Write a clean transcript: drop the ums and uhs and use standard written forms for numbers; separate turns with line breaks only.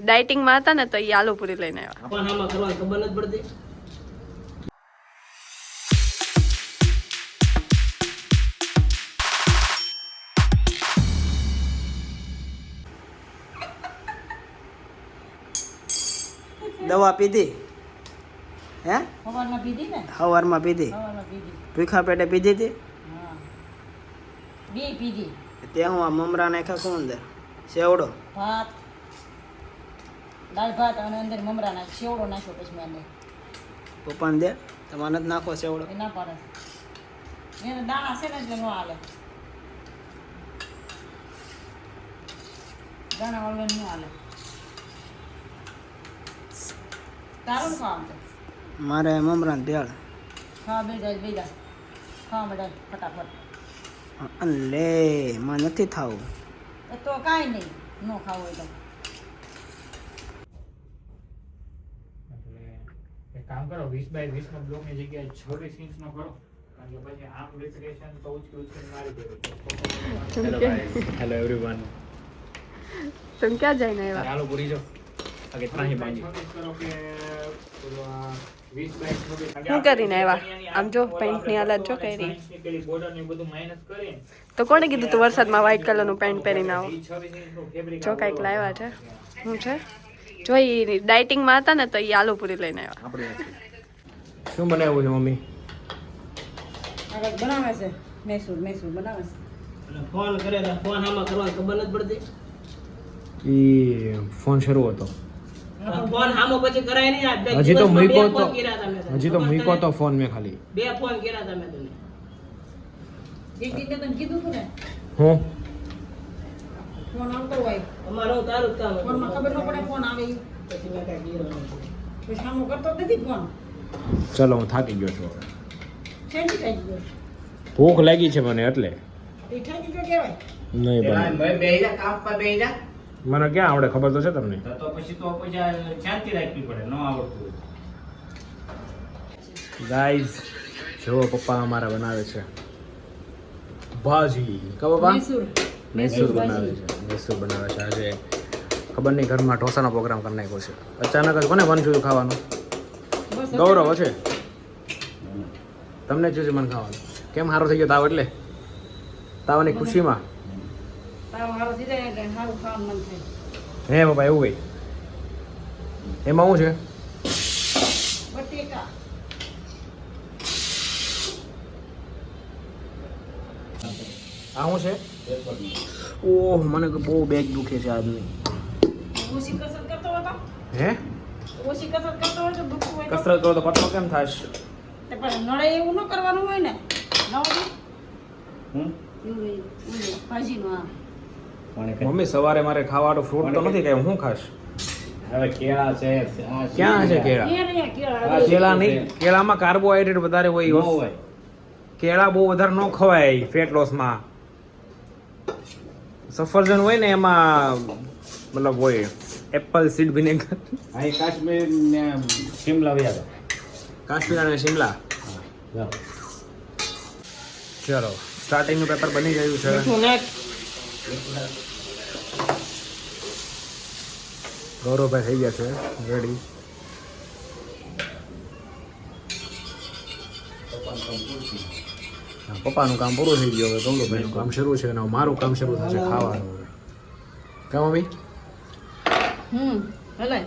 Dieting માં હતા ને તો એ આલુ પૂરી લઈને આવ્યા.
પણ આમાં કરવા ખબર નથી પડતી.
દવા પીધી હે?
સવારમાં પીધી ને?
સવારમાં પીધી.
સવારમાં પીધી.
ભૂખા પેટે પીધી હતી?
હા. બે પીધી.
તે હું આ મમરા નાખ્યા શું અંદર? સેવડો
ભાત, દાળ ભાત અને અંદર મમરા નાખ, સેવડો નાખ્યો પછી મેં અંદર.
પપ્પાને દે, તમારે જ નાખો સેવડો.
એ ના પડે. એને દાણા છે ને એટલે ન હાલે. દાણા વાળો ન હાલે. તારું ખાવાનું છે?
મારે મમરા ને ભેળ.
ખાવા બે જા. ખાવા બધા ફટાફટ.
લે માં નથી થાવું.
એ તો કાંઈ નહીં, ન ખાવું હોય તો.
એક કામ કરો 20 બાય 20 નો બ્લોક ની જગ્યાએ 26 ઇંચ નો કરો કારણ કે પછી આમ રિપ્રેઝન્ટેશન તો ઉચકી મારી દેવું. Hello guys, hello everyone.
तुम क्या जाने આવ્યા?
ચાલો પૂરી જો આગે ત્રાહી બાજી કરો કે 20 બાય 26
હું કરીને આવ્યા? આમ જો પેન્ટ ની હાલત જો કરી.
પેલી બોર્ડર ને બધું માઈનસ કરી
તો કોણે કીધું તું વરસાદમાં વ્હાઈટ કલર નું પેન્ટ પહેરીને આવો?
26 ઇંચ નું ફેબ્રિક
જો કાંઈક લાવ્યા છે. શું છે? જો એ ડાયટિંગ માં હતા ને તો એ આલુ પૂરી લઈને આવ્યા.
આપણે શું બનાવ્યું છે મમ્મી?
આગળ બનાવે છે મૈસૂર બનાવે છે.
એટલે ફોન કરે તો ફોન આમાં કરવા ખબર નથી પડતી.
ઈ ફોન શરૂ હતો
ફોન આમાં પછી કરાય નહીં.
હજી તો મૂક્યો તો ફોન મેં ખાલી
2 ફોન કર્યા તમે તને.
એક દી તને કીધું તું ને
હું
ફોન આવતો હોય
અમારું તારું જ કામ હતું.
ફોનમાં ખબર ન પડે ફોન આવે ઈ.
પછી મેં કાંઈ કર્યું નહીં.
પછી સામું કરતો જ નથી ફોન.
ચલો હું થાકી ગયો છું હવે.
શેની થઈ ગયો?
ભૂખ લાગી છે મને એટલે
એ થઈ ગયો કહેવાય.
નહીં બને
બેહીજા કામ પર બેહીજા
મને ક્યાં આવડે ખબર તો છે તમને.
તો પછી શાંતિ રાખવી પડે ન આવડતું
ગાઈઝ જો પપ્પા અમારા બનાવે છે ભાજી કા પપ્પા મૈસૂર બનાવે છે આજે ખબર નહીં ઘરમાં ઢોસાનો પ્રોગ્રામ કરી નાખ્યો છે અચાનક જ કોને મન થયું ખાવાનું? ગૌરવ છે તમને જ છે મન ખાવાનું. કેમ સારો થઈ ગયો તાવ? એટલે તાવની ખુશીમાં
તાવ હારો થઈ જાય એટલે સારું ખાવાનું મન થાય.
હે પપ્પા એવું હોય? એમાં શું છે?
બટેકા
આ શું છે? ઓહ મને બહુ બેક દુખે છે આજની.
ઓછી કસરત કરતો હતો
હે
ઓછી કસરત કરતો હોય તો દુખતું હોય તો
કસરત કરો તો પતલો કેમ થાશ?
તે પણ નડે એવું ન કરવાનું હોય ને. નવડી
હું
એવું ભાજીનું આ
મમ્મી સવારે મારે ખાવાનું ફ્રૂટ તો નથી કાંઈ, હું ખાશ?
હવે કેળા છે
ક્યાં છે કેળા?
કેળા
કેળા નહીં, કેળામાં કાર્બોહાઈડ્રેટ વધારે હોય.
ન હોય
કેળા બહુ વધારે ન ખવાય ફેટ લોસમાં. સફરજન હોય ને એમાં મતલબ હોય એપલ સીડ વિનેગર.
અહીં કાશ્મીર ને શિમલા વ્યા હતા.
કાશ્મીર અને શિમલા.
જાઓ.
ચલો સ્ટાર્ટિંગનું પેપર બની ગયું છે.
મીઠું નાખ.
ગૌરવભાઈ થઈ ગયા છે રેડી. પપ્પાનું કામ પૂરું થઈ ગયું, હવે ગૌરવભાઈનું કામ શરૂ છે અને મારું કામ શરૂ થશે ખાવાનું. કા મમ્મી?
હલાય